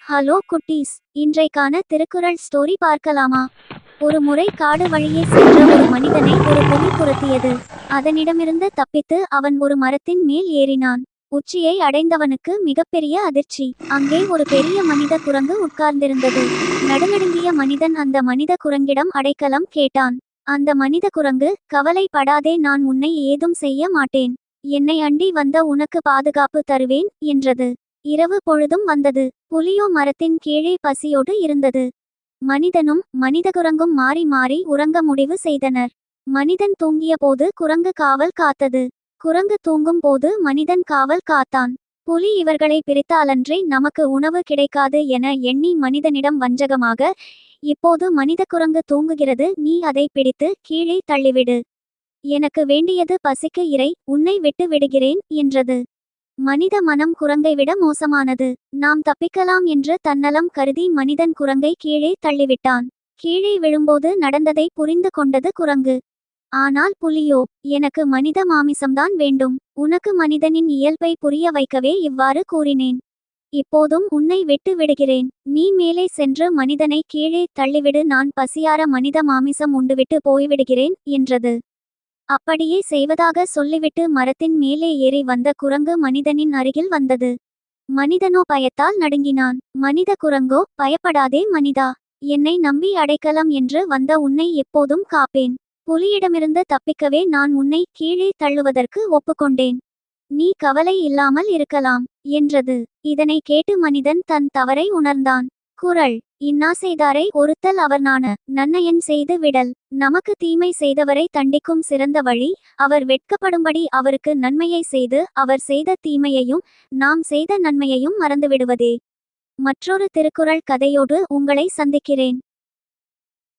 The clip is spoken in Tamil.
ஹலோ குட்டீஸ், இன்றைக்கான திருக்குறள் ஸ்டோரி பார்க்கலாமா? ஒரு முறை காடு வழியே சென்ற ஒரு மனிதனை ஒரு புலி துரத்தியது. அதனிடமிருந்து தப்பித்து அவன் ஒரு மரத்தின் மேல் ஏறினான். உச்சியை அடைந்தவனுக்கு மிகப்பெரிய அதிர்ச்சி. அங்கே ஒரு பெரிய மனித குரங்கு உட்கார்ந்திருந்தது. நடுநடுங்கிய மனிதன் அந்த மனித குரங்கிடம் அடைக்கலம் கேட்டான். அந்த மனித குரங்கு, கவலைப்படாதே, நான் உன்னை ஏதும் செய்ய மாட்டேன். என்னை அண்டி வந்த உனக்கு பாதுகாப்பு தருவேன் என்றது. இரவு பொழுதும் வந்தது. புலியோ மரத்தின் கீழே பசியோடு இருந்தது. மனிதனும் மனித குரங்கும் மாறி மாறி உறங்க முடிவு செய்தனர். மனிதன் தூங்கிய போது குரங்கு காவல் காத்தது. குரங்கு தூங்கும் போது மனிதன் காவல் காத்தான். புலி இவர்களை பிரித்தாலன்றி நமக்கு உணவு கிடைக்காது என எண்ணி மனிதனிடம் வஞ்சகமாக, இப்போது மனித குரங்கு தூங்குகிறது, நீ அதை பிடித்து கீழே தள்ளிவிடு. எனக்கு வேண்டியது பசிக்கு இரை, உன்னை விட்டு விடுகிறேன் என்றது. மனித மனம் குரங்கை விட மோசமானது. நாம் தப்பிக்கலாம் என்று தன்னலம் கருதி மனிதன் குரங்கை கீழே தள்ளிவிட்டான். கீழே விழும்போது நடந்ததை புரிந்து கொண்டது குரங்கு. ஆனால் புலியோ, எனக்கு மனித மாமிசம்தான் வேண்டும். உனக்கு மனிதனின் இயல்பை புரிய வைக்கவே இவ்வாறு கூறினேன். இப்போதும் உன்னை விட்டு விடுகிறேன். நீ மேலே சென்று மனிதனை கீழே தள்ளிவிடு, நான் பசியார மனித மாமிசம் உண்டுவிட்டு போய்விடுகிறேன் என்றது. அப்படியே செய்வதாக சொல்லிவிட்டு மரத்தின் மேலே ஏறி வந்த குரங்கு மனிதனின் அருகில் வந்தது. மனிதனோ பயத்தால் நடுங்கினான். மனித குரங்கோ, பயப்படாதே மனிதா, என்னை நம்பி அடைக்கலம் என்று வந்த உன்னை எப்போதும் காப்பேன். புலியிடமிருந்து தப்பிக்கவே நான் உன்னை கீழே தள்ளுவதற்கு ஒப்புக்கொண்டேன். நீ கவலை இல்லாமல் இருக்கலாம் என்றது. இதனை கேட்டு மனிதன் தன் தவறை உணர்ந்தான். குறள்: இன்னா செய்தாரை ஒருத்தல் அவர்நாண, நன்னயன் செய்து விடல். நமக்கு தீமை செய்தவரை தண்டிக்கும் சிறந்த வழி, அவர் வெட்கப்படும்படி அவருக்கு நன்மையை செய்து அவர் செய்த தீமையையும் நாம் செய்த நன்மையையும் மறந்துவிடுவதே. மற்றொரு திருக்குறள் கதையோடு உங்களை சந்திக்கிறேன்.